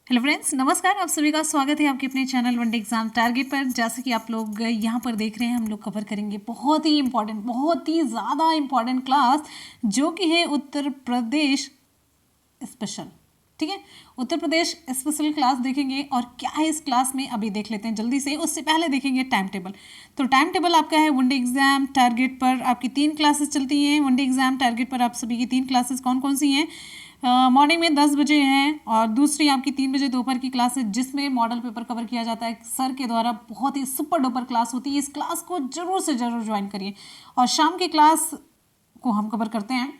Hello friends, नमस्कार। आप सभी का स्वागत है आपके अपने चैनल वनडे एग्जाम टारगेट पर। जैसे कि आप लोग यहाँ पर देख रहे हैं, हम लोग कवर करेंगे बहुत ही इंपॉर्टेंट, बहुत ही ज़्यादा इंपॉर्टेंट क्लास, जो कि है उत्तर प्रदेश स्पेशल। ठीक है, उत्तर प्रदेश स्पेशल क्लास देखेंगे। और क्या है इस क्लास में अभी देख लेते हैं जल्दी से। उससे पहले देखेंगे टाइम टेबल। तो टाइम टेबल आपका है वनडे एग्जाम टारगेट पर आपकी 3 क्लासेस चलती हैं। वनडे एग्जाम टारगेट पर आप सभी की 3 क्लासेस कौन कौन सी हैं? मॉर्निंग में 10 बजे हैं, और दूसरी आपकी 3 बजे दोपहर की क्लास है, जिसमें मॉडल पेपर कवर किया जाता है सर के द्वारा। बहुत ही सुपर डुपर क्लास होती है। इस क्लास को जरूर से जरूर ज्वाइन करिए। और शाम की क्लास को हम कवर करते हैं।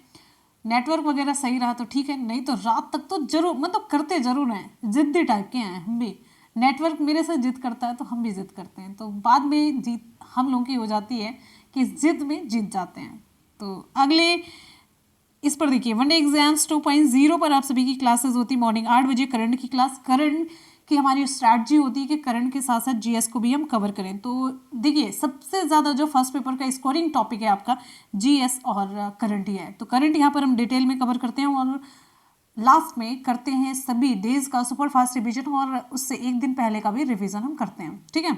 नेटवर्क वगैरह सही रहा तो ठीक है, नहीं तो रात तक तो जरूर, मतलब करते जरूर हैं। जिद्दी टाइप के हैं हम भी। नेटवर्क मेरे से जिद करता है तो हम भी जिद करते हैं, तो बाद में जीत हम लोगों की हो जाती है कि जिद में जीत जाते हैं। तो अगले इस पर देखिए, वनडे एग्जाम्स 2.0 पर आप सभी की क्लासेस होती। मॉर्निंग 8 बजे करंट की क्लास। करंट की हमारी स्ट्रैटेजी होती है कि करंट के साथ साथ जीएस को भी हम कवर करें। तो देखिए, सबसे ज़्यादा जो फर्स्ट पेपर का स्कोरिंग टॉपिक है आपका जीएस और करंट ही है। तो करंट यहाँ पर हम डिटेल में कवर करते हैं, और लास्ट में करते हैं सभी डेज का सुपर फास्ट रिविजन, और उससे एक दिन पहले का भी रिविजन हम करते हैं। ठीक है,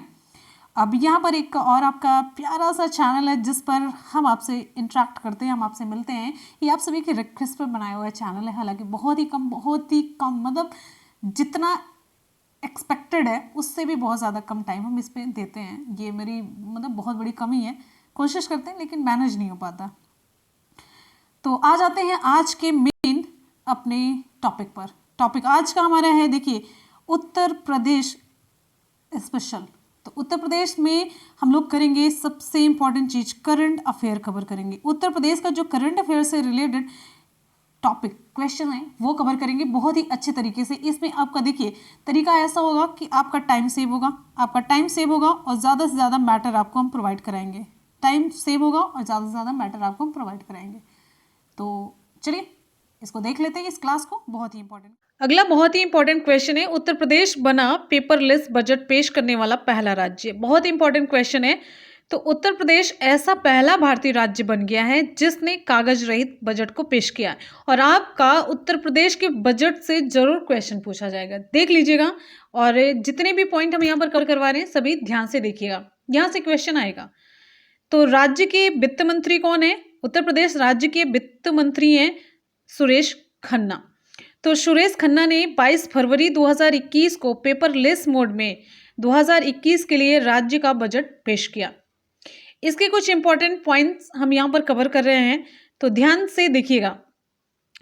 अब यहाँ पर एक और आपका प्यारा सा चैनल है जिस पर हम आपसे इंटरेक्ट करते हैं, हम आपसे मिलते हैं। ये आप सभी के रिक्वेस्ट पर बनाया हुआ चैनल है। हालांकि बहुत ही कम, मतलब जितना एक्सपेक्टेड है उससे भी बहुत ज़्यादा कम टाइम हम इस पर देते हैं। ये मेरी मतलब बहुत बड़ी कमी है। कोशिश करते हैं लेकिन मैनेज नहीं हो पाता। तो आ जाते हैं आज के मेन अपने टॉपिक पर। टॉपिक आज का हमारा है, देखिए, उत्तर प्रदेश स्पेशल। तो उत्तर प्रदेश में हम लोग करेंगे सबसे इंपॉर्टेंट चीज, करंट अफेयर कवर करेंगे। उत्तर प्रदेश का जो करंट अफेयर से रिलेटेड टॉपिक क्वेश्चन है वो कवर करेंगे बहुत ही अच्छे तरीके से। इसमें आपका देखिए तरीका ऐसा होगा कि आपका टाइम सेव होगा, आपका टाइम सेव होगा, और ज़्यादा से ज़्यादा मैटर आपको हम प्रोवाइड कराएंगे। टाइम सेव होगा और ज़्यादा से ज़्यादा मैटर आपको हम प्रोवाइड कराएंगे। तो चलिए इसको देख लेते हैं, इस क्लास को। बहुत ही इंपॉर्टेंट अगला बहुत ही इंपॉर्टेंट क्वेश्चन है, उत्तर प्रदेश बना पेपरलेस बजट पेश करने वाला पहला राज्य। बहुत इंपॉर्टेंट क्वेश्चन है। तो उत्तर प्रदेश ऐसा पहला भारतीय राज्य बन गया है जिसने कागज रहित बजट को पेश किया है। और आपका उत्तर प्रदेश के बजट से जरूर क्वेश्चन पूछा जाएगा, देख लीजिएगा। और जितने भी पॉइंट हम यहाँ पर कवर करवा रहे हैं सभी ध्यान से देखिएगा, यहाँ से क्वेश्चन आएगा। तो राज्य के वित्त मंत्री कौन है? उत्तर प्रदेश राज्य के वित्त मंत्री हैं सुरेश खन्ना। तो सुरेश खन्ना ने 22 फरवरी 2021 को पेपरलेस मोड में 2021 के लिए राज्य का बजट पेश किया। इसके कुछ इंपॉर्टेंट पॉइंट्स हम यहाँ पर कवर कर रहे हैं, तो ध्यान से देखिएगा।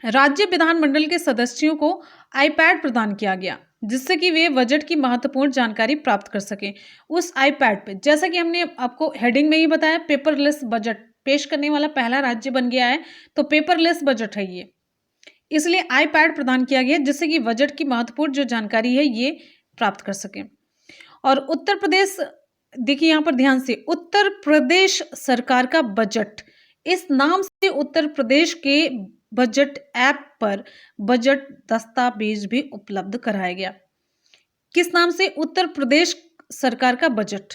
राज्य विधानमंडल के सदस्यों को आईपैड प्रदान किया गया, जिससे कि वे बजट की महत्वपूर्ण जानकारी प्राप्त कर सकें। उस आईपैड पे, जैसा कि हमने आपको हेडिंग में ही बताया, पेपरलेस बजट पेश करने वाला पहला राज्य बन गया है। तो पेपरलेस बजट है ये, इसलिए आईपैड प्रदान किया गया जिससे कि बजट की महत्वपूर्ण जो जानकारी है ये प्राप्त कर सकें। और उत्तर प्रदेश, देखिए यहाँ पर ध्यान से, उत्तर प्रदेश सरकार का बजट, इस नाम से उत्तर प्रदेश के बजट ऐप पर बजट दस्तावेज भी उपलब्ध कराया गया। किस नाम से? उत्तर प्रदेश सरकार का बजट।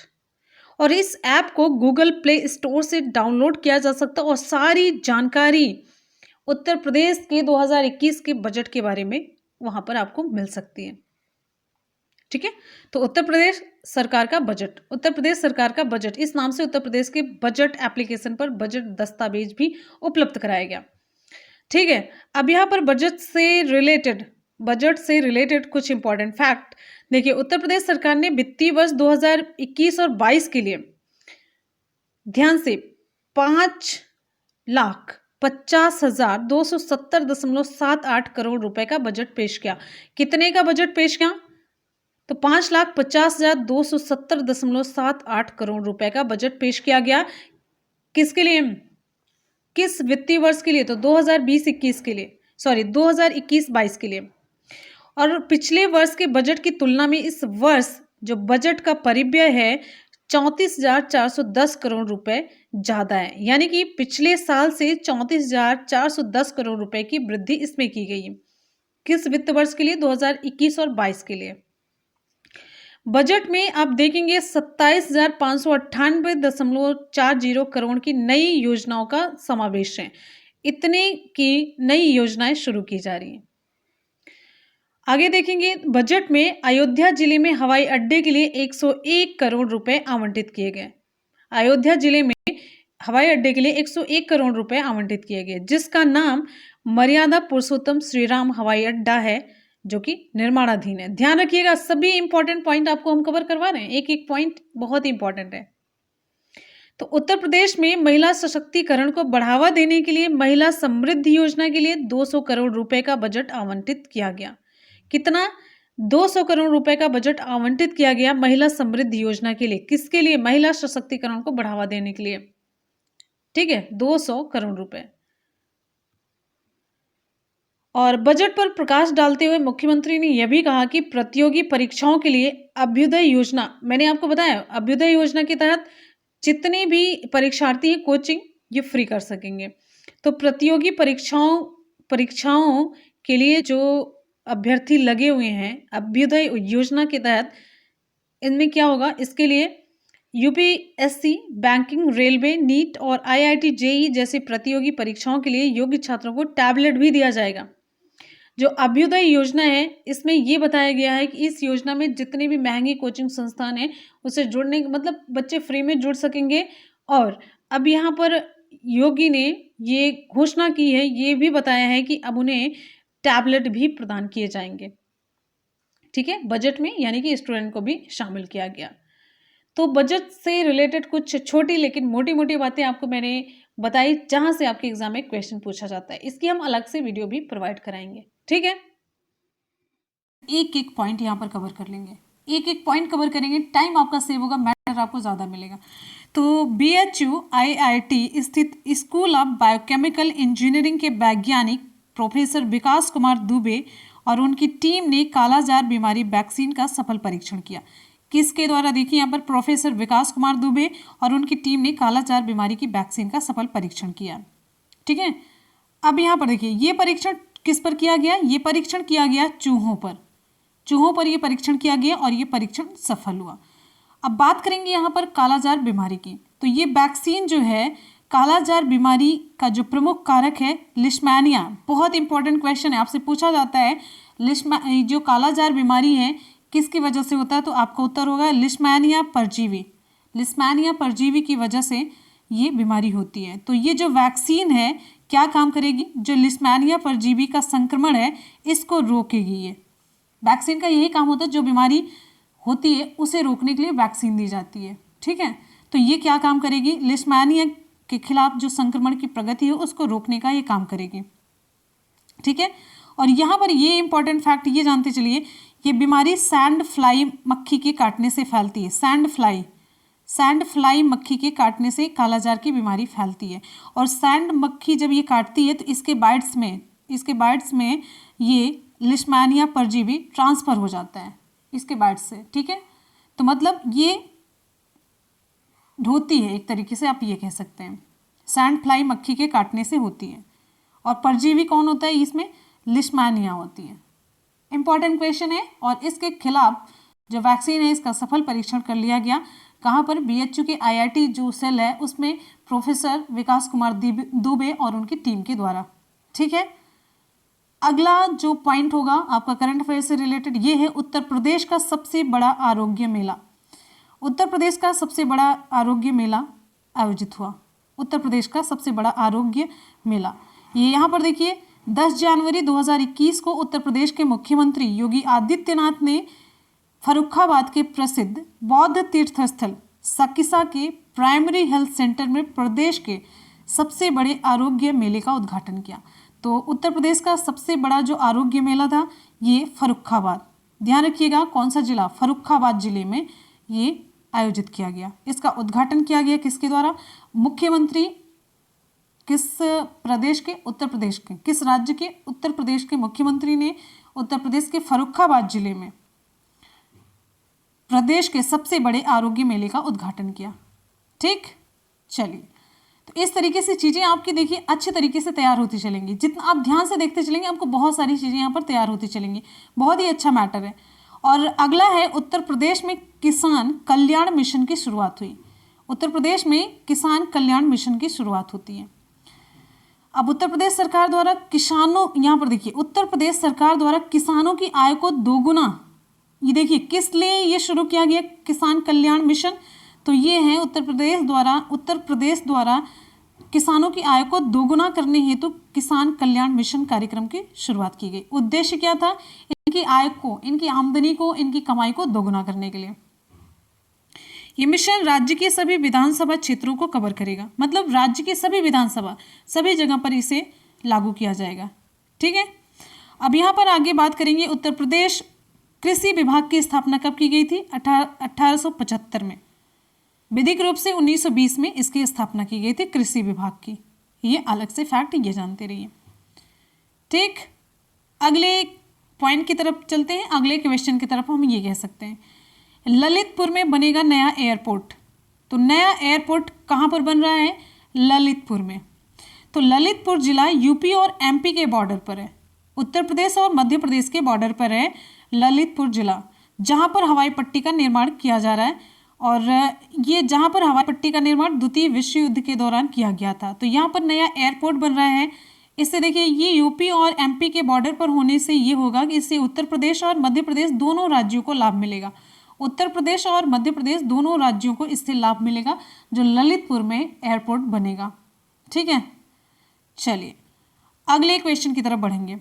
और इस ऐप को गूगल प्ले स्टोर से डाउनलोड किया जा सकता है, और सारी जानकारी उत्तर प्रदेश के 2021 के बजट के बारे में वहां पर आपको मिल सकती है। ठीक है, तो उत्तर प्रदेश सरकार का बजट, उत्तर प्रदेश सरकार का बजट, इस नाम से उत्तर प्रदेश के बजट एप्लीकेशन पर बजट दस्तावेज भी उपलब्ध कराया गया। ठीक है, अब यहाँ पर बजट से रिलेटेड कुछ इंपॉर्टेंट फैक्ट देखिए। उत्तर प्रदेश सरकार ने वित्तीय वर्ष 2021 और 22 के लिए, ध्यान से, 5,50,270.78 करोड़ रुपए का बजट पेश किया। कितने का बजट पेश किया? तो 5,50,270.78 करोड़ रुपए का बजट पेश किया गया। किसके लिए? किस वित्तीय वर्ष के लिए? तो 2020-21 के लिए, सॉरी 2021-22 के लिए। और पिछले वर्ष के बजट की तुलना में इस वर्ष जो बजट का परिव्यय है 34,410 करोड़ रुपए ज्यादा है। यानी कि पिछले साल से 34,410 करोड़ रुपए की वृद्धि इसमें की गई है। किस वित्त वर्ष के लिए? 2021 और 22 के लिए। बजट में आप देखेंगे 27,598.40 करोड़ की नई योजनाओं का समावेश है। इतने की नई योजनाएं शुरू की जा रही हैं। आगे देखेंगे बजट में अयोध्या जिले में हवाई अड्डे के लिए 101 करोड़ रुपए आवंटित किए गए। अयोध्या जिले में हवाई अड्डे के लिए 101 करोड़ रुपए आवंटित किए गए, जिसका नाम मर्यादा पुरुषोत्तम श्री राम हवाई अड्डा है, जो कि निर्माणाधीन है। ध्यान रखिएगा, सभी इंपॉर्टेंट पॉइंट आपको हम कवर करवा रहे हैं, एक एक पॉइंट बहुत इंपॉर्टेंट है। तो उत्तर प्रदेश में महिला सशक्तिकरण को बढ़ावा देने के लिए महिला समृद्धि योजना के लिए 200 करोड़ रुपए का बजट आवंटित किया गया। कितना? 200 करोड़ रुपए का बजट आवंटित किया गया महिला समृद्धि योजना के लिए। किसके लिए? महिला सशक्तिकरण को बढ़ावा देने के लिए। ठीक है, 200 करोड़ रुपए। और बजट पर प्रकाश डालते हुए मुख्यमंत्री ने यह भी कहा कि प्रतियोगी परीक्षाओं के लिए अभ्युदय योजना, मैंने आपको बताया अभ्युदय योजना के तहत जितने भी परीक्षार्थी हैं कोचिंग ये फ्री कर सकेंगे। तो प्रतियोगी परीक्षाओं के लिए जो अभ्यर्थी लगे हुए हैं अभ्युदय योजना के तहत, इनमें क्या होगा, इसके लिए यूपीएससी, बैंकिंग, रेलवे, नीट और आईआईटी जेईई जैसी प्रतियोगी परीक्षाओं के लिए योग्य छात्रों को टैबलेट भी दिया जाएगा। जो अभ्युदय योजना है इसमें ये बताया गया है कि इस योजना में जितने भी महंगी कोचिंग संस्थान हैं उसे जुड़ने, मतलब बच्चे फ्री में जुड़ सकेंगे। और अब यहाँ पर योगी ने ये घोषणा की है, ये भी बताया है कि अब उन्हें टैबलेट भी प्रदान किए जाएंगे। ठीक है, बजट में यानी कि स्टूडेंट को भी शामिल किया गया। तो बजट से रिलेटेड कुछ छोटी लेकिन मोटी मोटी बातें आपको मैंने बताई, जहां से आपके एग्जाम में क्वेश्चन पूछा जाता है। इसकी हम अलग से वीडियो भी प्रोवाइड कराएंगे। ठीक है, एक एक पॉइंट यहाँ पर कवर कर लेंगे, एक एक पॉइंट कवर करेंगे, टाइम आपका सेव होगा, मैटर आपको ज़्यादा मिलेगा। तो BHU IIT स्थित स्कूल ऑफ बायोकेमिकल इंजीनियरिंग के वैज्ञानिक प्रोफेसर विकास कुमार दुबे और उनकी टीम ने कालाजार बीमारी वैक्सीन का सफल परीक्षण किया। किसके द्वारा? देखिए यहाँ पर प्रोफेसर विकास कुमार दुबे और उनकी टीम ने कालाजार बीमारी की वैक्सीन का सफल परीक्षण किया। ठीक है, अब यहाँ पर देखिए ये परीक्षण किस पर किया गया? ये परीक्षण किया गया चूहों पर। चूहों पर यह परीक्षण किया गया और ये परीक्षण सफल हुआ। अब बात करेंगे यहाँ पर कालाजार बीमारी की। तो ये वैक्सीन जो है, कालाजार बीमारी का जो प्रमुख कारक है लिशमैनिया, बहुत इंपॉर्टेंट क्वेश्चन है, आपसे पूछा जाता है जो कालाजार बीमारी है किसकी वजह से होता है, तो आपका उत्तर होगा लिशमैनिया परजीवी। लिशमैनिया परजीवी की वजह से ये बीमारी होती है। तो ये जो वैक्सीन है क्या काम करेगी? जो लिशमैनिया परजीवी का संक्रमण है इसको रोकेगी। ये वैक्सीन का यही काम होता है, जो बीमारी होती है उसे रोकने के लिए वैक्सीन दी जाती है। ठीक है, तो ये क्या काम करेगी? लिशमैनिया के खिलाफ जो संक्रमण की प्रगति है उसको रोकने का ये काम करेगी। ठीक है, और यहाँ पर ये इंपॉर्टेंट फैक्ट ये जानते चलिए, ये बीमारी सैंड फ्लाई मक्खी के काटने से फैलती है। सैंड फ्लाई मक्खी के काटने से कालाजार की बीमारी फैलती है। और सैंड मक्खी जब ये काटती है तो इसके बाइट्स में ये लिशमैनिया परजीवी ट्रांसफर हो जाता है इसके बाइट्स से। ठीक है, तो मतलब ये होती है, एक तरीके से आप ये कह सकते हैं, सैंड फ्लाई मक्खी के काटने से होती है। और परजीवी कौन होता है? इसमें लिशमैनिया होती है। इंपॉर्टेंट क्वेश्चन है। और इसके खिलाफ जो वैक्सीन है इसका सफल परीक्षण कर लिया गया। कहाँ पर? BHU के IIT जो सेल है उसमें प्रोफेसर विकास कुमार दुबे और उनकी टीम के द्वारा। ठीक है, अगला जो पॉइंट होगा आपका करंट अफेयर से रिलेटेड, ये है उत्तर प्रदेश का सबसे बड़ा आरोग्य मेला। उत्तर प्रदेश का सबसे बड़ा आरोग्य मेला आयोजित हुआ। उत्तर प्रदेश का सबसे बड़ा आरोग्य मेला ये यहाँ पर देखिए 10 जनवरी 2021 को उत्तर प्रदेश के मुख्यमंत्री योगी आदित्यनाथ ने फर्रुखाबाद के प्रसिद्ध बौद्ध तीर्थ स्थल सकिसा के प्राइमरी हेल्थ सेंटर में प्रदेश के सबसे बड़े आरोग्य मेले का उद्घाटन किया। तो उत्तर प्रदेश का सबसे बड़ा जो आरोग्य मेला था ये फर्रुखाबाद, ध्यान रखिएगा कौन सा जिला? फर्रुखाबाद जिले में ये आयोजित किया गया। इसका उद्घाटन किया गया किसके द्वारा? मुख्यमंत्री किस प्रदेश के? उत्तर प्रदेश के। किस राज्य के? उत्तर प्रदेश के मुख्यमंत्री ने उत्तर प्रदेश के फर्रुखाबाद जिले में प्रदेश के सबसे बड़े आरोग्य मेले का उद्घाटन किया। ठीक, चलिए, तो इस तरीके से चीज़ें आपकी देखिए अच्छे तरीके से तैयार होती चलेंगी। जितना आप ध्यान से देखते चलेंगे आपको बहुत सारी चीज़ें यहाँ पर तैयार होती चलेंगी। बहुत ही अच्छा मैटर है। और अगला है उत्तर प्रदेश में किसान कल्याण मिशन की शुरुआत हुई। उत्तर प्रदेश में किसान कल्याण मिशन की शुरुआत होती है। अब उत्तर प्रदेश सरकार द्वारा किसानों, यहाँ पर देखिए, उत्तर प्रदेश सरकार द्वारा किसानों की आय को दोगुना, ये देखिए किस लिए ये शुरू किया गया किसान कल्याण मिशन, तो ये है उत्तर प्रदेश द्वारा किसानों की आय को दोगुना करने हेतु किसान कल्याण मिशन कार्यक्रम की शुरुआत की गई। उद्देश्य क्या था? इनकी आय को, इनकी आमदनी को, इनकी कमाई को दोगुना करने के लिए। ये मिशन राज्य के सभी विधानसभा क्षेत्रों को कवर करेगा, मतलब राज्य के सभी विधानसभा, सभी जगह पर इसे लागू किया जाएगा। ठीक है, अब यहाँ पर आगे बात करेंगे। उत्तर प्रदेश कृषि विभाग की स्थापना कब की गई थी? 1875 में। विधिक रूप से 1920 में इसकी स्थापना की गई थी कृषि विभाग की। ये अलग से फैक्ट ये जानते रहिए। ठीक, अगले पॉइंट की तरफ चलते हैं, अगले क्वेश्चन की तरफ हम ये कह सकते हैं, ललितपुर में बनेगा नया एयरपोर्ट। तो नया एयरपोर्ट कहाँ पर बन रहा है? ललितपुर में। तो ललितपुर जिला यूपी और एमपी के बॉर्डर पर है, उत्तर प्रदेश और मध्य प्रदेश के बॉर्डर पर है ललितपुर जिला, जहाँ पर हवाई पट्टी का निर्माण किया जा रहा है। और ये जहाँ पर हवाई पट्टी का निर्माण द्वितीय विश्व युद्ध के दौरान किया गया था। तो यहाँ पर नया एयरपोर्ट बन रहा है। इससे देखिए, ये यूपी और एमपी के बॉर्डर पर होने से ये होगा कि इससे उत्तर प्रदेश और मध्य प्रदेश दोनों राज्यों को लाभ मिलेगा। उत्तर प्रदेश और मध्य प्रदेश दोनों राज्यों को इससे लाभ मिलेगा जो ललितपुर में एयरपोर्ट बनेगा। ठीक है, चलिए अगले क्वेश्चन की तरफ बढ़ेंगे।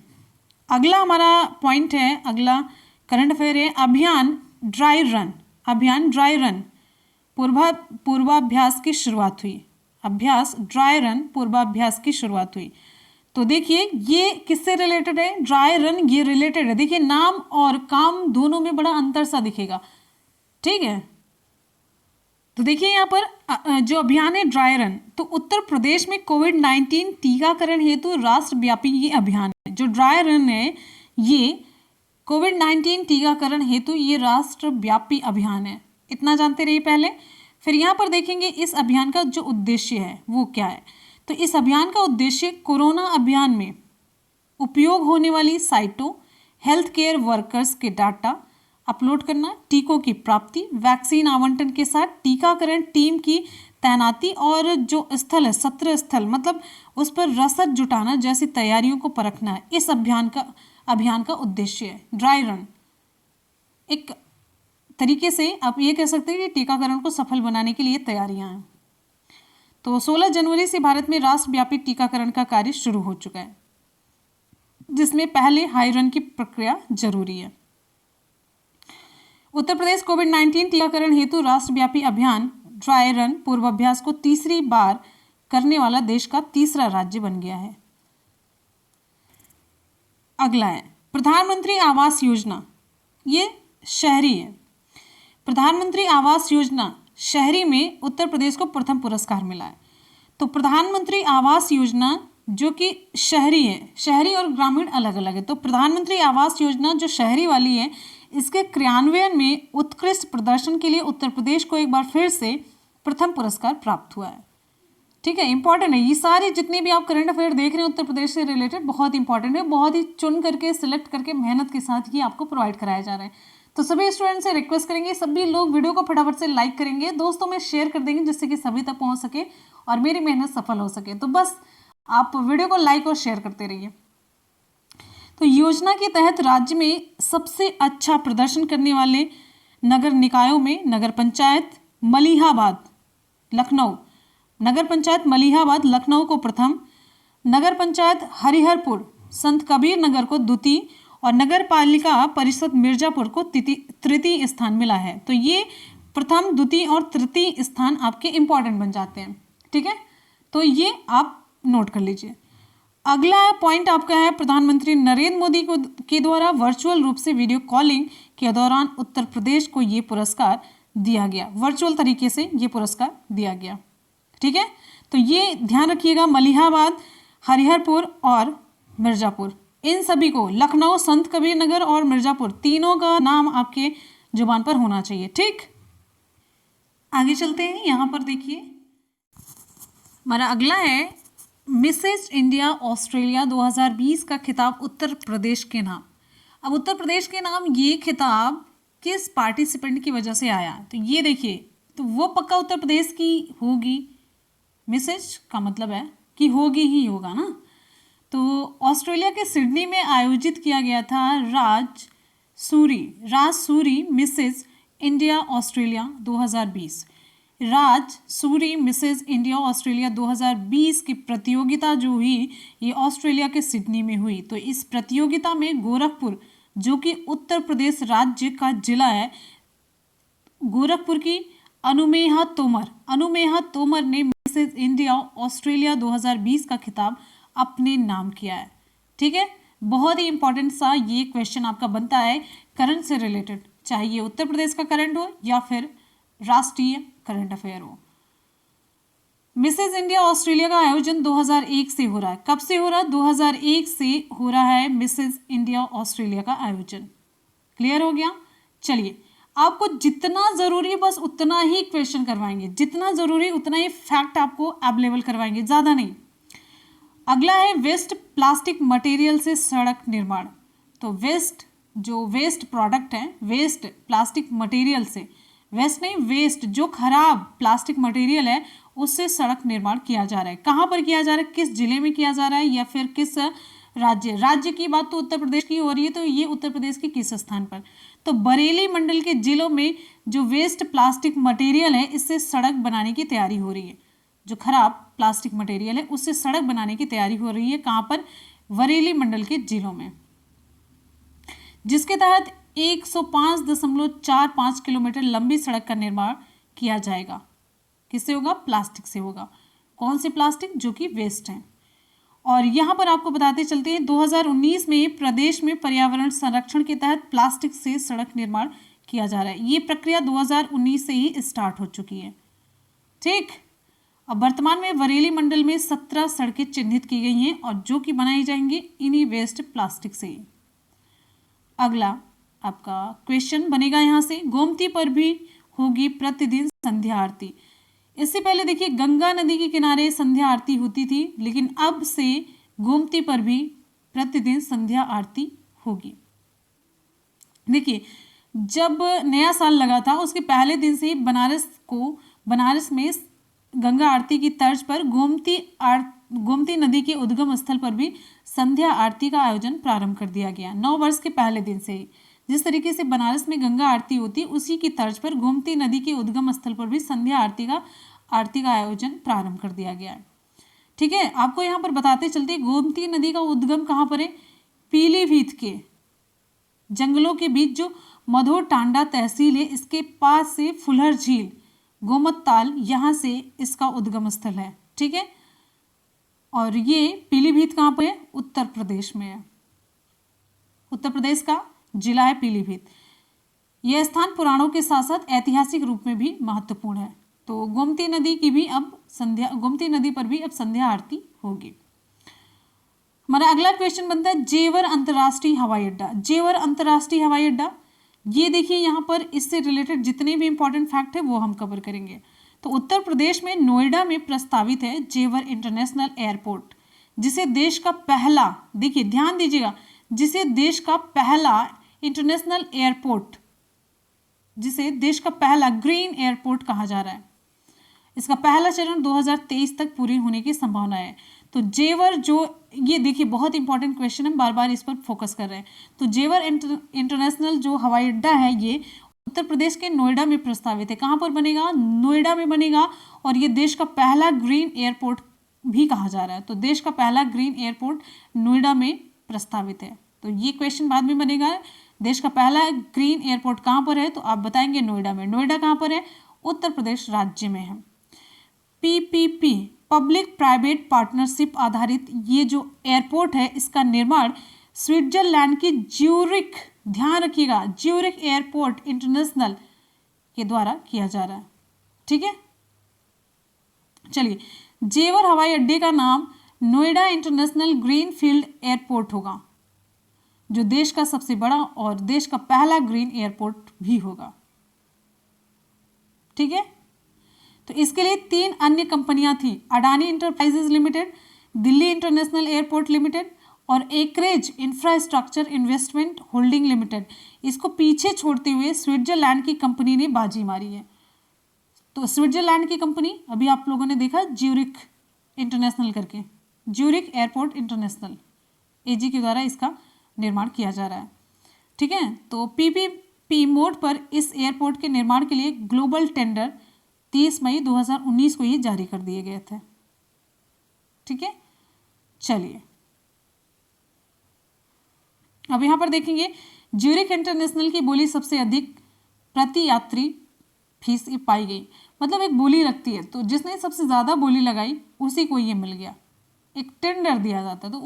अगला हमारा पॉइंट है, अगला करंट अफेयर है, अभियान ड्राई रन पूर्वाभ्यास की शुरुआत हुई। अभ्यास ड्राई रन पूर्वाभ्यास की शुरुआत हुई। तो देखिए ये किससे रिलेटेड है? ड्राई रन, ये रिलेटेड है। देखिए नाम और काम दोनों में बड़ा अंतर सा दिखेगा। ठीक है, तो देखिए यहाँ पर जो अभियान है ड्राई रन, तो उत्तर प्रदेश में कोविड-19 टीकाकरण हेतु राष्ट्रव्यापी ये अभियान है। जो ड्राई रन है ये कोविड-19 टीकाकरण हेतु ये राष्ट्रव्यापी अभियान है, इतना जानते रहिए पहले। फिर यहाँ पर देखेंगे इस अभियान का जो उद्देश्य है वो क्या है। तो इस अभियान का उद्देश्य कोरोना अभियान में उपयोग होने वाली साइटों, हेल्थ केयर वर्कर्स के डाटा अपलोड करना, टीकों की प्राप्ति, वैक्सीन आवंटन के साथ टीकाकरण टीम की तैनाती और जो स्थल है सत्र स्थल, मतलब उस पर रसद जुटाना जैसी तैयारियों को परखना है। इस अभियान का उद्देश्य है। ड्राई रन एक तरीके से आप ये कह सकते हैं कि टीकाकरण को सफल बनाने के लिए तैयारियां हैं। तो 16 जनवरी से भारत में राष्ट्रव्यापी टीकाकरण का कार्य शुरू हो चुका है, जिसमें पहले हाई रन की प्रक्रिया जरूरी है। उत्तर प्रदेश कोविड-19 टीकाकरण हेतु राष्ट्रव्यापी अभियान ड्राई रन पूर्वाभ्यास को तीसरी बार करने वाला देश का तीसरा राज्य बन गया है। अगला है प्रधानमंत्री आवास योजना, ये शहरी है। प्रधानमंत्री आवास योजना शहरी में उत्तर प्रदेश को प्रथम पुरस्कार मिला है। तो प्रधानमंत्री आवास योजना जो कि शहरी है, शहरी और ग्रामीण अलग अलग है। तो प्रधानमंत्री आवास योजना जो शहरी वाली है, इसके क्रियान्वयन में उत्कृष्ट प्रदर्शन के लिए उत्तर प्रदेश को एक बार फिर से प्रथम पुरस्कार प्राप्त हुआ है। ठीक है, इंपॉर्टेंट है। ये सारे जितने भी आप करंट अफेयर देख रहे हैं उत्तर प्रदेश से रिलेटेड बहुत इंपॉर्टेंट है, बहुत ही चुन करके सिलेक्ट करके मेहनत के साथ ये आपको प्रोवाइड कराया जा रहा है। तो सभी स्टूडेंट से रिक्वेस्ट करेंगे, सभी लोग वीडियो को फटाफट से लाइक करेंगे, दोस्तों में शेयर कर देंगे जिससे कि सभी तक पहुंच सके और मेरी मेहनत सफल हो सके। तो बस आप वीडियो को लाइक और शेयर करते रहिए। तो योजना के तहत राज्य में सबसे अच्छा प्रदर्शन करने वाले नगर निकायों में नगर पंचायत मलिहाबाद लखनऊ को प्रथम, नगर पंचायत हरिहरपुर संत कबीर नगर को द्वितीय और नगर पालिका परिषद मिर्जापुर को तृतीय स्थान मिला है। तो ये प्रथम, द्वितीय और तृतीय स्थान आपके इंपॉर्टेंट बन जाते हैं। ठीक है, तो ये आप नोट कर लीजिए। अगला पॉइंट आपका है प्रधानमंत्री नरेंद्र मोदी के द्वारा वर्चुअल रूप से वीडियो कॉलिंग के दौरान उत्तर प्रदेश को ये पुरस्कार दिया गया, वर्चुअल तरीके से ये पुरस्कार दिया गया। ठीक है, तो ये ध्यान रखिएगा, मलिहाबाद, हरिहरपुर और मिर्जापुर, इन सभी को, लखनऊ, संत कबीर नगर और मिर्जापुर, तीनों का नाम आपके जुबान पर होना चाहिए। ठीक, आगे चलते हैं। यहाँ पर देखिए हमारा अगला है मिसेज इंडिया ऑस्ट्रेलिया 2020 का खिताब उत्तर प्रदेश के नाम। अब उत्तर प्रदेश के नाम ये खिताब किस पार्टिसिपेंट की वजह से आया? तो ये देखिए, तो वो पक्का उत्तर प्रदेश की होगी। मिसेज का मतलब है कि होगी ही होगा ना, तो ऑस्ट्रेलिया के सिडनी में आयोजित किया गया था राज सूरी मिसेस इंडिया ऑस्ट्रेलिया 2020। राज सूरी मिसेस इंडिया ऑस्ट्रेलिया 2020 की प्रतियोगिता जो हुई ये ऑस्ट्रेलिया के सिडनी में हुई। तो इस प्रतियोगिता में गोरखपुर जो कि उत्तर प्रदेश राज्य का जिला है, गोरखपुर की अनुमेहा तोमर ने मिसेस इंडिया ऑस्ट्रेलिया 2020 का खिताब अपने नाम किया है। ठीक है, बहुत ही इंपॉर्टेंट सा ये क्वेश्चन आपका बनता है करंट से रिलेटेड, चाहे ये उत्तर प्रदेश का करंट हो या फिर राष्ट्रीय करंट अफेयर हो। मिसेस इंडिया ऑस्ट्रेलिया का आयोजन 2001 से हो रहा है। कब से हो रहा है? 2001 से हो रहा है मिसेस इंडिया ऑस्ट्रेलिया का आयोजन। क्लियर हो गया? चलिए, आपको जितना जरूरी बस उतना ही क्वेश्चन करवाएंगे, जितना जरूरी उतना ही फैक्ट आपको अवेलेबल करवाएंगे, ज्यादा नहीं। अगला है वेस्ट प्लास्टिक मटेरियल से सड़क निर्माण। तो वेस्ट प्रोडक्ट है, वेस्ट प्लास्टिक मटेरियल से, वेस्ट नहीं वेस्ट, जो खराब प्लास्टिक मटेरियल है उससे सड़क निर्माण किया जा रहा है। कहाँ पर किया जा रहा है, किस जिले में किया जा रहा है या फिर किस राज्य की बात तो उत्तर प्रदेश की हो रही है, तो ये उत्तर प्रदेश के किस स्थान पर? तो बरेली मंडल के जिलों में जो वेस्ट प्लास्टिक मटेरियल है इससे सड़क बनाने की तैयारी हो रही है। जो खराब प्लास्टिक मटेरियल है उससे सड़क बनाने की तैयारी हो रही है। कहाँ पर? बरेली मंडल के जिलों में, जिसके तहत 105.45 किलोमीटर लंबी सड़क का निर्माण किया जाएगा। किससे होगा? प्लास्टिक से होगा। कौन से प्लास्टिक? जो कि वेस्ट हैं। और यहाँ पर आपको बताते चलते हैं 2019 में प्रदेश में पर्यावरण संरक्षण के तहत प्लास्टिक से सड़क निर्माण किया जा रहा है। ये प्रक्रिया 2019 से ही स्टार्ट हो चुकी है। ठीक, अब वर्तमान में बरेली मंडल में 17 सड़कें चिन्हित की गई हैं और जो कि बनाई जाएंगी इन्हीं वेस्ट प्लास्टिक से। अगला आपका क्वेश्चन बनेगा यहाँ से, गोमती पर भी होगी प्रतिदिन संध्या आरती। इससे पहले देखिए गंगा नदी के किनारे संध्या आरती होती थी, लेकिन अब से गोमती पर भी प्रतिदिन संध्या आरती होगी। देखिए, जब नया साल लगा था उसके पहले दिन से ही बनारस में गंगा आरती की तर्ज पर गोमती नदी के उद्गम स्थल पर भी संध्या आरती का आयोजन प्रारंभ कर दिया गया। 9 वर्ष के पहले दिन से ही जिस तरीके से बनारस में गंगा आरती होती है उसी की तर्ज पर गोमती नदी के उद्गम स्थल पर भी संध्या आरती का आयोजन प्रारंभ कर दिया गया है। ठीक है, आपको यहाँ पर बताते चलते गोमती नदी का उद्गम कहाँ पर है? पीलीभीत के जंगलों के बीच जो मधोर टांडा तहसील है इसके पास से फुलहर झील, गोमत ताल, यहाँ से इसका उद्गम स्थल है। ठीक है, और ये पीलीभीत कहाँ पर है? उत्तर प्रदेश में है। उत्तर प्रदेश का जिला है पीलीभीत। यह स्थान पुराणों के साथ साथ ऐतिहासिक रूप में भी महत्वपूर्ण है। तो गोमती नदी पर भी अब संध्या आरती होगी। हमारा अगला क्वेश्चन बनता है जेवर अंतर्राष्ट्रीय हवाई अड्डा। जेवर अंतर्राष्ट्रीय हवाई अड्डा, ये देखिए यहाँ पर इससे रिलेटेड जितने भी इंपॉर्टेंट फैक्ट है वो हम कवर करेंगे। तो उत्तर प्रदेश में नोएडा में प्रस्तावित है जेवर इंटरनेशनल एयरपोर्ट, जिसे देश का पहला, देखिए ध्यान दीजिएगा, जिसे देश का पहला इंटरनेशनल एयरपोर्ट, जिसे देश का पहला ग्रीन एयरपोर्ट कहा जा रहा है। इसका पहला चरण 2023 तक पूरी होने की संभावना है। तो जेवर, जो ये देखिए बहुत इंपॉर्टेंट क्वेश्चन है, बार बार इस पर फोकस कर रहे हैं। तो जेवर इंटरनेशनल जो हवाई अड्डा है ये उत्तर प्रदेश के नोएडा में प्रस्तावित है। कहाँ पर बनेगा? नोएडा में बनेगा। और ये देश का पहला ग्रीन एयरपोर्ट भी कहा जा रहा है। तो देश का पहला ग्रीन एयरपोर्ट नोएडा में प्रस्तावित है। तो ये क्वेश्चन बाद में बनेगा, देश का पहला ग्रीन एयरपोर्ट कहाँ पर है? तो आप बताएंगे नोएडा में। नोएडा कहाँ पर है? उत्तर प्रदेश राज्य में है। पीपीपी, पब्लिक प्राइवेट पार्टनरशिप आधारित ये जो एयरपोर्ट है इसका निर्माण स्विट्जरलैंड की ज्यूरिख, ध्यान रखिएगा, ज्यूरिख एयरपोर्ट इंटरनेशनल के द्वारा किया जा रहा है। ठीक है, चलिए, जेवर हवाई अड्डे का नाम Noida international green field airport होगा, जो देश का सबसे बड़ा और देश का पहला ग्रीन एयरपोर्ट भी होगा। ठीक है, तो इसके लिए 3 अन्य कंपनियां थी, Adani enterprises limited, Delhi international airport limited और acreage infrastructure investment holding limited. इसको पीछे छोड़ते हुए स्विट्जरलैंड की कंपनी ने बाजी मारी है। तो स्विट्जरलैंड की कंपनी, अभी आप लोगों ने देखा ज्यूरिख इंटरनेशनल करके, ज्यूरिक एयरपोर्ट इंटरनेशनल, एजी के द्वारा इसका निर्माण किया जा रहा है। ठीक है, तो पीपीपी मोड पर इस एयरपोर्ट के निर्माण के लिए ग्लोबल टेंडर 30 मई 2019 को ही जारी कर दिए गए थे। ठीक है, चलिए अब यहां पर देखेंगे ज्यूरिक इंटरनेशनल की बोली सबसे अधिक प्रति यात्री फीस पाई गई। मतलब एक बोली लगती है तो जिसने सबसे ज़्यादा बोली लगाई उसी को ये मिल गया, एक टेंडर दिया जाता है तो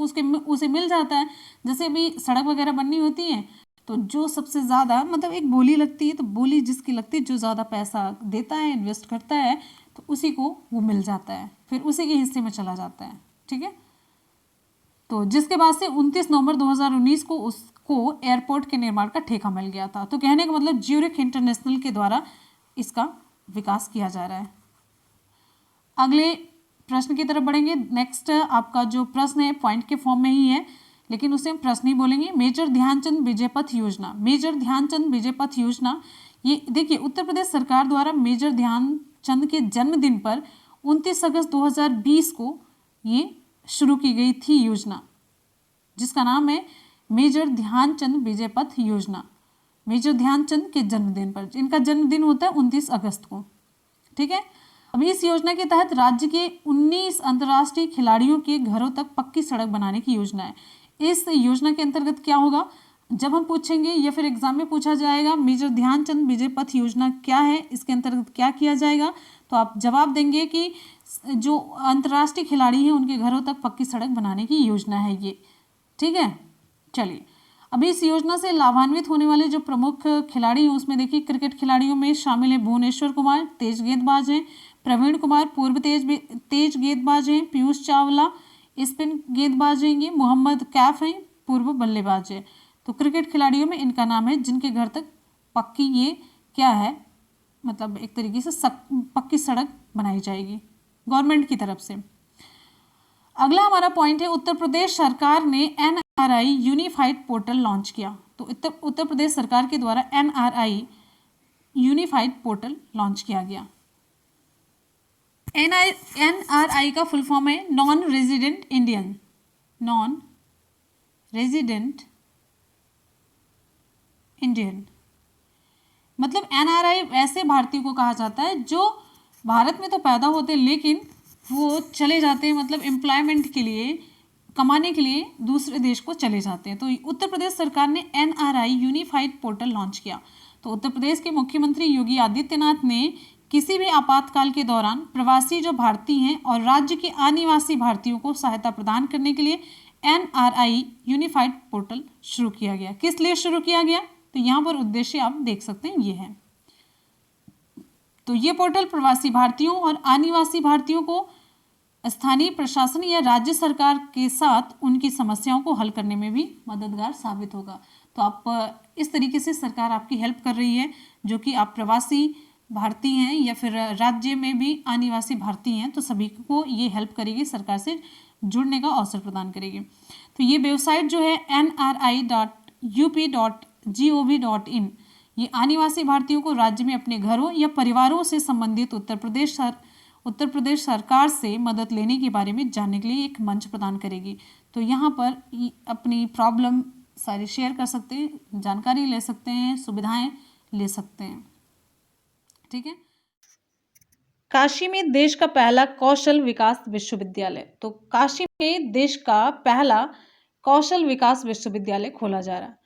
उसे मिल जाता है। जैसे अभी सड़क वगैरह बननी होती है तो जो सबसे ज़्यादा मतलब एक बोली लगती है, तो बोली जिसकी लगती है, जो ज़्यादा पैसा देता है, इन्वेस्ट करता है, तो उसी को वो मिल जाता है, फिर उसी के हिस्से में चला जाता है। ठीक है, तो जिसके बाद से 29 नवंबर 2019 को उसको एयरपोर्ट के निर्माण का ठेका मिल गया था। तो कहने का मतलब ज्यूरिक इंटरनेशनल के द्वारा इसका विकास किया जा रहा है। अगले प्रश्न की तरफ बढ़ेंगे। नेक्स्ट आपका जो प्रश्न है पॉइंट के फॉर्म में ही है, लेकिन उसे हम प्रश्न ही बोलेंगे। मेजर ध्यानचंद विजय पथ योजना, मेजर ध्यानचंद विजय पथ योजना, ये देखिए उत्तर प्रदेश सरकार द्वारा मेजर ध्यानचंद के जन्मदिन पर 29 अगस्त 2020 को ये शुरू की गई थी योजना, जिसका नाम है मेजर ध्यानचंद विजय पथ योजना। मेजर ध्यानचंद के जन्मदिन पर, इनका जन्मदिन होता है 29 अगस्त को। ठीक है, अभी इस योजना के तहत राज्य के 19 अंतर्राष्ट्रीय खिलाड़ियों के घरों तक पक्की सड़क बनाने की योजना है। इस योजना के अंतर्गत क्या होगा, जब हम पूछेंगे या फिर एग्जाम में पूछा जाएगा मेजर ध्यानचंद विजय पथ योजना क्या है, इसके अंतर्गत क्या किया जाएगा, तो आप जवाब देंगे कि जो अंतर्राष्ट्रीय खिलाड़ी हैं उनके घरों तक पक्की सड़क बनाने की योजना है ये। ठीक है, चलिए अभी इस योजना से लाभान्वित होने वाले जो प्रमुख खिलाड़ी हैं उसमें देखिए क्रिकेट खिलाड़ियों में शामिल हैं भुवनेश्वर कुमार, तेज गेंदबाज हैं, प्रवीण कुमार पूर्व तेज गेंदबाज हैं, पीयूष चावला स्पिन गेंदबाज हैं, मोहम्मद कैफ हैं पूर्व बल्लेबाज हैं। तो क्रिकेट खिलाड़ियों में इनका नाम है जिनके घर तक पक्की ये क्या है, मतलब एक तरीके से पक्की सड़क बनाई जाएगी गवर्नमेंट की तरफ से। अगला हमारा पॉइंट है उत्तर प्रदेश सरकार ने एनआरआई यूनिफाइड पोर्टल लॉन्च किया। तो उत्तर प्रदेश सरकार के द्वारा एनआरआई यूनिफाइड पोर्टल लॉन्च किया गया। एनआरआई का फुल फॉर्म है non resident Indian, non resident Indian. मतलब एनआरआई ऐसे भारतीयों को कहा जाता है जो भारत में तो पैदा होते हैं लेकिन वो चले जाते हैं, मतलब एम्प्लॉयमेंट के लिए, कमाने के लिए दूसरे देश को चले जाते हैं। तो उत्तर प्रदेश सरकार ने एनआरआई यूनिफाइड पोर्टल लॉन्च किया। तो उत्तर प्रदेश के मुख्यमंत्री योगी आदित्यनाथ ने किसी भी आपातकाल के दौरान प्रवासी जो भारतीय हैं और राज्य के अनिवासी भारतीयों को सहायता प्रदान करने के लिए एनआरआई यूनिफाइड पोर्टल शुरू किया गया। किस लिए शुरू किया गया, तो यहाँ पर उद्देश्य आप देख सकते हैं ये है। तो ये पोर्टल प्रवासी भारतीयों और अनिवासी भारतीयों को स्थानीय प्रशासन या राज्य सरकार के साथ उनकी समस्याओं को हल करने में भी मददगार साबित होगा। तो आप इस तरीके से सरकार आपकी हेल्प कर रही है, जो कि आप प्रवासी भारतीय हैं या फिर राज्य में भी अनिवासी भारतीय हैं, तो सभी को ये हेल्प करेगी, सरकार से जुड़ने का अवसर प्रदान करेगी। तो ये वेबसाइट जो है nri.up.gov.in, ये अनिवासी भारतीयों को राज्य में अपने घरों या परिवारों से संबंधित उत्तर प्रदेश सरकार से मदद लेने के बारे में जानने के लिए एक मंच प्रदान करेगी। तो यहाँ पर अपनी प्रॉब्लम सारी शेयर कर सकते हैं, जानकारी ले सकते हैं, सुविधाएं ले सकते हैं। ठीक है, काशी में देश का पहला कौशल विकास विश्वविद्यालय। तो काशी में देश का पहला कौशल विकास विश्वविद्यालय खोला जा रहा है।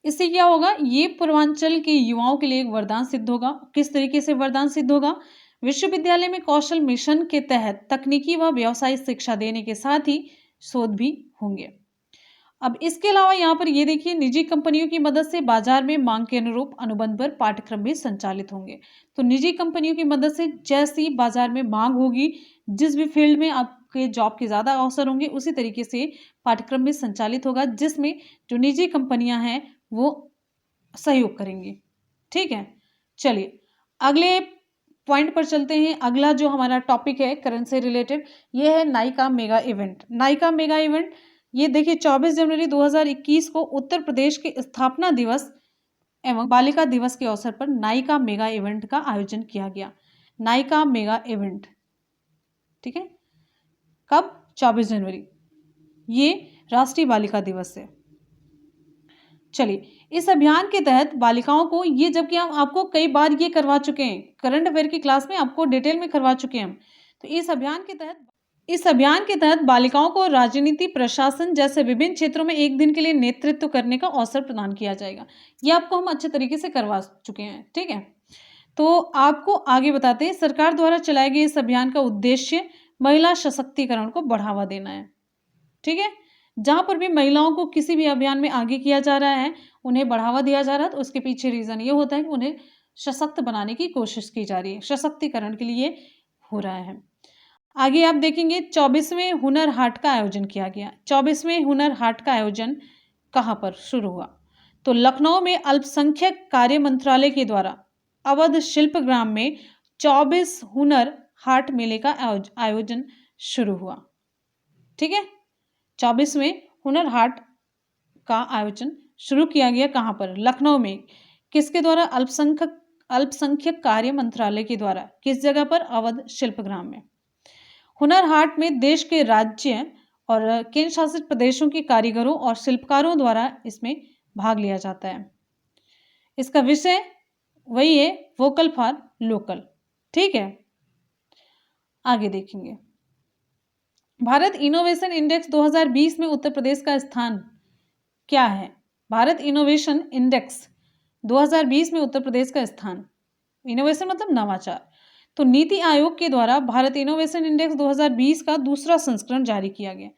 इससे क्या होगा, ये पूर्वांचल के युवाओं के लिए एक वरदान सिद्ध होगा। किस तरीके से वरदान सिद्ध होगा, विश्वविद्यालय में कौशल मिशन के तहत तकनीकी व व्यावसायिक शिक्षा देने के साथ ही शोध भी होंगे। अब इसके अलावा यहाँ पर ये देखिए निजी कंपनियों की मदद से बाजार में मांग के अनुरूप अनुबंध पर पाठ्यक्रम भी संचालित होंगे। तो निजी कंपनियों की मदद से जैसी बाजार में मांग होगी, जिस भी फील्ड में आपके जॉब के ज़्यादा अवसर होंगे, उसी तरीके से पाठ्यक्रम भी संचालित होगा, जिसमें जो निजी कंपनियां हैं वो सहयोग करेंगी। ठीक है, चलिए अगले पॉइंट पर चलते हैं। अगला जो हमारा टॉपिक है करंट से रिलेटेड, ये है Nykaa mega event. Nykaa mega event ये देखिए 24 जनवरी 2021 को उत्तर प्रदेश के स्थापना दिवस एवं बालिका दिवस के अवसर पर नायका मेगा इवेंट का आयोजन किया गया। नायका मेगा इवेंट, ठीक है, कब, 24 जनवरी। ये राष्ट्रीय बालिका दिवस है। चलिए, इस अभियान के तहत बालिकाओं को, ये जबकि हम आपको कई बार ये करवा चुके हैं, करंट अफेयर की क्लास में आपको डिटेल में करवा चुके हैं हम। तो इस अभियान के तहत बालिकाओं को राजनीति, प्रशासन जैसे विभिन्न क्षेत्रों में एक दिन के लिए नेतृत्व करने का अवसर प्रदान किया जाएगा। ये आपको हम अच्छे तरीके से करवा चुके हैं, ठीक है। तो आपको आगे बताते हैं, सरकार द्वारा चलाए गए इस अभियान का उद्देश्य महिला सशक्तिकरण को बढ़ावा देना है, ठीक है। जहां पर भी महिलाओं को किसी भी अभियान में आगे किया जा रहा है, उन्हें बढ़ावा दिया जा रहा है, तो उसके पीछे रीजन ये होता है कि उन्हें सशक्त बनाने की कोशिश की जा रही है, सशक्तिकरण के लिए हो रहा है। आगे आप देखेंगे 24वें हुनर हाट का आयोजन किया गया। 24वें हुनर हाट का आयोजन कहाँ पर शुरू हुआ? तो लखनऊ में अल्पसंख्यक कार्य मंत्रालय के द्वारा अवध शिल्प ग्राम में 24 हुनर हाट मेले का आयोजन शुरू हुआ, ठीक है। 24वें हुनर हाट का आयोजन शुरू किया गया कहाँ पर? लखनऊ में। किसके द्वारा? अल्पसंख्यक कार्य मंत्रालय के द्वारा। किस जगह पर? अवध शिल्पग्राम में। हुनर हाट में देश के राज्य और केंद्र शासित प्रदेशों के कारीगरों और शिल्पकारों द्वारा इसमें भाग लिया जाता है। इसका विषय वही है, वोकल फॉर लोकल, ठीक है। आगे देखेंगे, भारत इनोवेशन इंडेक्स 2020 में उत्तर प्रदेश का स्थान क्या है? भारत इनोवेशन इंडेक्स 2020 में उत्तर प्रदेश का स्थान, इनोवेशन मतलब नवाचार, तो नीति आयोग के द्वारा भारत इनोवेशन इंडेक्स 2020 का दूसरा संस्करण जारी किया गया,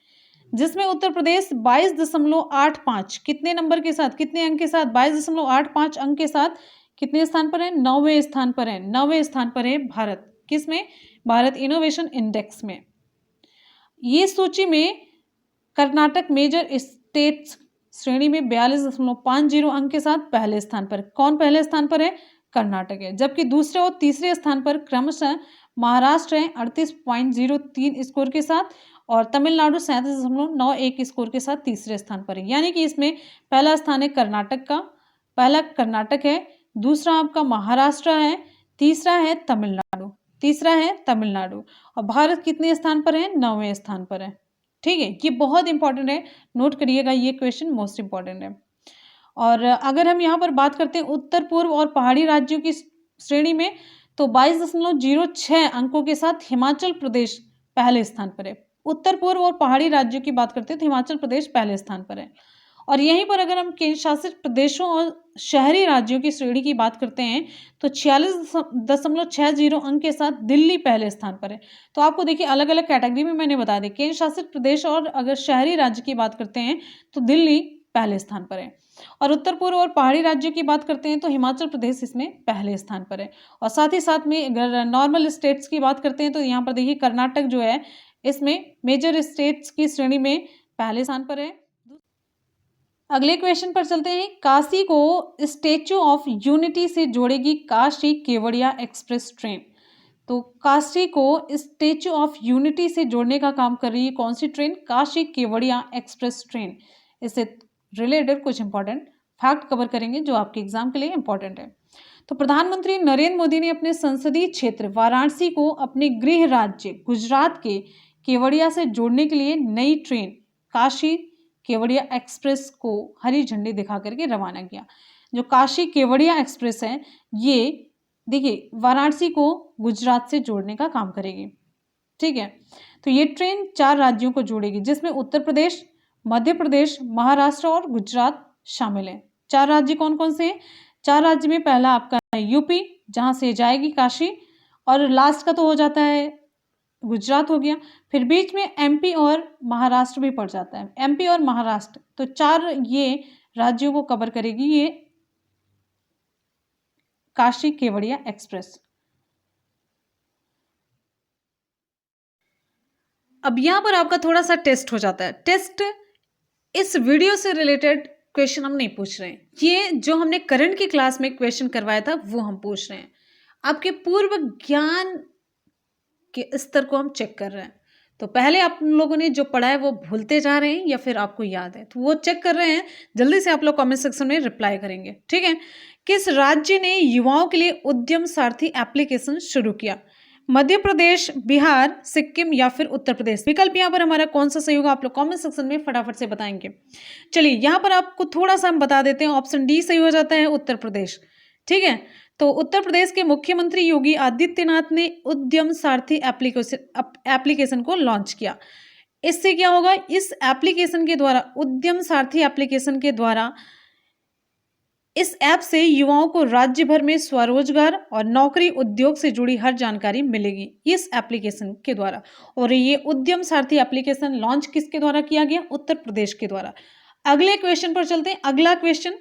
जिसमें उत्तर प्रदेश 22.85 कितने नंबर के साथ, कितने अंक के साथ? 22.85 अंक के साथ कितने स्थान पर है? 9वें स्थान पर है। 9वें स्थान पर है भारत। किसमें? भारत इनोवेशन इंडेक्स में। ये सूची में कर्नाटक मेजर स्टेट्स श्रेणी में 42.50 अंक के साथ पहले स्थान पर। कौन पहले स्थान पर है? कर्नाटक है। जबकि दूसरे और तीसरे स्थान पर क्रमशः महाराष्ट्र है 38.03 स्कोर के साथ, और तमिलनाडु 37.91 स्कोर के साथ तीसरे स्थान पर है। यानी कि इसमें पहला स्थान है कर्नाटक का, पहला कर्नाटक है, दूसरा आपका महाराष्ट्र है, तीसरा है तमिलनाडु, और भारत कितने स्थान पर है? 9वें स्थान पर है, ठीक है। ये बहुत इंपॉर्टेंट है, नोट करिएगा, ये क्वेश्चन मोस्ट इंपॉर्टेंट है। और अगर हम यहाँ पर बात करते हैं उत्तर पूर्व और पहाड़ी राज्यों की श्रेणी में, तो 22.06 अंकों के साथ हिमाचल प्रदेश पहले स्थान पर है। उत्तर पूर्व और पहाड़ी राज्यों की बात करते हैं तो हिमाचल प्रदेश पहले स्थान पर है। और यहीं पर अगर हम केंद्र शासित प्रदेशों और शहरी राज्यों की श्रेणी की बात करते हैं तो 46.60 अंक के साथ दिल्ली पहले स्थान पर है। तो आपको देखिए अलग अलग कैटेगरी में मैंने बता दिया, केंद्र शासित प्रदेश और अगर शहरी राज्य की बात करते हैं तो दिल्ली पहले स्थान पर है, और उत्तर पूर्व और पहाड़ी राज्यों की बात करते हैं तो हिमाचल प्रदेश इसमें पहले स्थान पर है। और साथ ही साथ में अगर नॉर्मल स्टेट्स की बात करते हैं तो यहाँ पर देखिए कर्नाटक जो है इसमें मेजर स्टेट्स की श्रेणी में पहले स्थान पर है। अगले क्वेश्चन पर चलते हैं, काशी को स्टैच्यू ऑफ यूनिटी से जोड़ेगी काशी केवड़िया एक्सप्रेस ट्रेन। तो काशी को स्टैच्यू ऑफ यूनिटी से जोड़ने का काम कर रही है कौन सी train? Kashi Kevadia express train. इससे रिलेटेड कुछ इंपॉर्टेंट फैक्ट कवर करेंगे जो आपके एग्जाम के लिए इंपॉर्टेंट है। तो प्रधानमंत्री नरेंद्र मोदी ने अपने संसदीय क्षेत्र वाराणसी को अपने गृह राज्य गुजरात के केवड़िया से जोड़ने के लिए नई ट्रेन काशी केवड़िया एक्सप्रेस को हरी झंडी दिखा करके रवाना किया। जो काशी केवड़िया एक्सप्रेस है ये देखिए वाराणसी को गुजरात से जोड़ने का काम करेगी, ठीक है। तो ये ट्रेन 4 राज्यों को जोड़ेगी जिसमें उत्तर प्रदेश, मध्य प्रदेश, महाराष्ट्र और गुजरात शामिल है। 4 राज्य कौन कौन से हैं? 4 राज्य में पहला आपका है यूपी, जहां से जाएगी काशी, और लास्ट का तो हो जाता है गुजरात हो गया। फिर बीच में एमपी और महाराष्ट्र भी पड़ जाता है, एमपी और महाराष्ट्र। तो 4 ये राज्यों को कवर करेगी ये काशी केवड़िया एक्सप्रेस। अब यहां पर आपका थोड़ा सा टेस्ट हो जाता है। टेस्ट इस वीडियो से रिलेटेड क्वेश्चन हम नहीं पूछ रहे हैं, ये जो हमने करंट की क्लास में क्वेश्चन करवाया था वो हम पूछ रहे हैं। आपके पूर्व ज्ञान के स्तर को हम चेक कर रहे हैं। तो पहले आप लोगों ने जो पढ़ा है वो भूलते जा रहे हैं या फिर आपको याद है, तो वो चेक कर रहे हैं। जल्दी से आप लोग कमेंट सेक्शन में रिप्लाई करेंगे, ठीक है। किस राज्य ने युवाओं के लिए उद्यम सारथी एप्लीकेशन शुरू किया? मध्य प्रदेश, बिहार, सिक्किम या फिर उत्तर प्रदेश। विकल्प यहाँ पर हमारा कौन सा सही होगा आप लोग कमेंट सेक्शन में फटाफट से बताएंगे। चलिए यहाँ पर आपको थोड़ा सा हम बता देते हैं, ऑप्शन डी सही हो जाता है, उत्तर प्रदेश। ठीक है, तो उत्तर प्रदेश के मुख्यमंत्री योगी आदित्यनाथ ने उद्यम सारथी एप्लीकेशन को लॉन्च किया। इससे क्या होगा, इस एप्लीकेशन के द्वारा, उद्यम सारथी एप्लीकेशन के द्वारा, इस ऐप से युवाओं को राज्य भर में स्वरोजगार और नौकरी उद्योग से जुड़ी हर जानकारी मिलेगी इस एप्लीकेशन के द्वारा। और ये उद्यम सारथी एप्लीकेशन लॉन्च किसके द्वारा किया गया, उत्तर प्रदेश के द्वारा। अगले क्वेश्चन पर चलते हैं। अगला क्वेश्चन,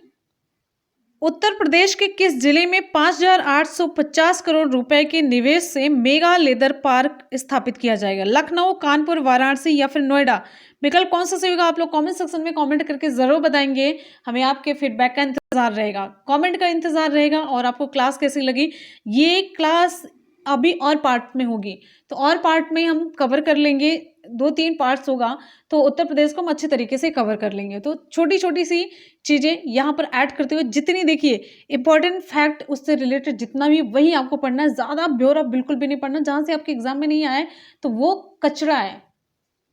उत्तर प्रदेश के किस जिले में 5,850 करोड़ रुपए के निवेश से मेगा लेदर पार्क स्थापित किया जाएगा? लखनऊ, कानपुर, वाराणसी या फिर नोएडा। विकल्प कौन सा सही होगा आप लोग कमेंट सेक्शन में कमेंट करके जरूर बताएंगे। हमें आपके फीडबैक का इंतजार रहेगा, कमेंट का इंतजार रहेगा। और आपको क्लास कैसी लगी? ये क्लास अभी और पार्ट में होगी, तो और पार्ट में हम कवर कर लेंगे, 2-3 पार्ट्स होगा, तो उत्तर प्रदेश को हम अच्छे तरीके से कवर कर लेंगे। तो छोटी छोटी सी चीज़ें यहाँ पर ऐड करते हुए, जितनी देखिए इंपॉर्टेंट फैक्ट उससे रिलेटेड जितना भी, वही आपको पढ़ना है। ज़्यादा ब्यौरा बिल्कुल भी नहीं पढ़ना, जहाँ से आपके एग्जाम में नहीं आए तो वो कचरा है,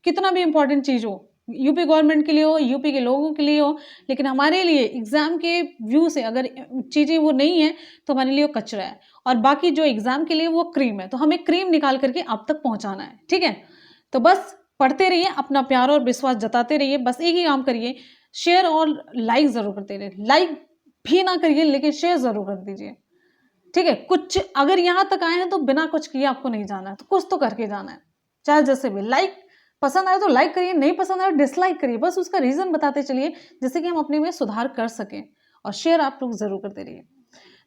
कितना भी इंपॉर्टेंट चीज़ हो, यूपी गवर्नमेंट के लिए हो, यूपी के लोगों के लिए हो, लेकिन हमारे लिए एग्जाम के व्यू से अगर चीज़ें वो नहीं है तो हमारे लिए वो कचरा है। और बाकी जो एग्जाम के लिए वो क्रीम है, तो हमें क्रीम निकाल करके आप तक पहुंचाना है। ठीक है, तो बस पढ़ते रहिए, अपना प्यार और विश्वास जताते रहिए। बस एक ही काम करिए, शेयर और लाइक जरूर करते रहिए। लाइक भी ना करिए लेकिन शेयर जरूर कर दीजिए। ठीक है, कुछ अगर यहाँ तक आए हैं तो बिना कुछ किए आपको नहीं जाना है, तो कुछ तो करके जाना है, चाहे जैसे भी। लाइक पसंद आए तो लाइक करिए, नहीं पसंद आए डिसलाइक करिए, बस उसका रीजन बताते चलिए जिससे कि हम अपने में सुधार कर सकें। और शेयर आप लोग जरूर करते रहिए।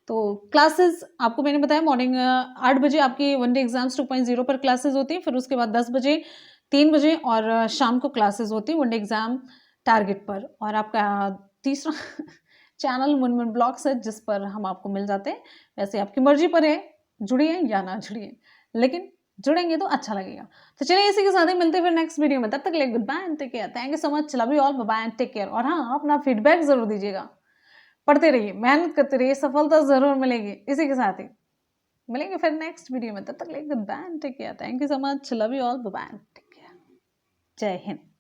तो क्लासेस आपको मैंने बताया, मॉर्निंग 8 बजे आपकी वनडे एग्जाम्स 2.0 पर क्लासेस होती हैं, फिर उसके बाद 10 बजे, 3 बजे और शाम को क्लासेस होती हैं वनडे एग्जाम टारगेट पर। और आपका तीसरा चैनल मुनमुन ब्लॉग्स है, जिस पर हम आपको मिल जाते हैं। वैसे आपकी मर्जी पर है, जुड़िए या ना जुड़िए, लेकिन जुड़ेंगे तो अच्छा लगेगा। तो चलिए इसी के साथ ही मिलते हैं फिर नेक्स्ट वीडियो में, तब तक के लिए goodbye and take care. Thank you so much, love you all, bye bye and take care. और हाँ, अपना फीडबैक जरूर दीजिएगा, पढ़ते रहिए, मेहनत करते रहिए, सफलता जरूर मिलेगी। इसी के साथ ही मिलेंगे फिर नेक्स्ट वीडियो में, तब तक के लिए goodbye and take care. Thank you so much, love you all, bye bye and take care. जय हिंद।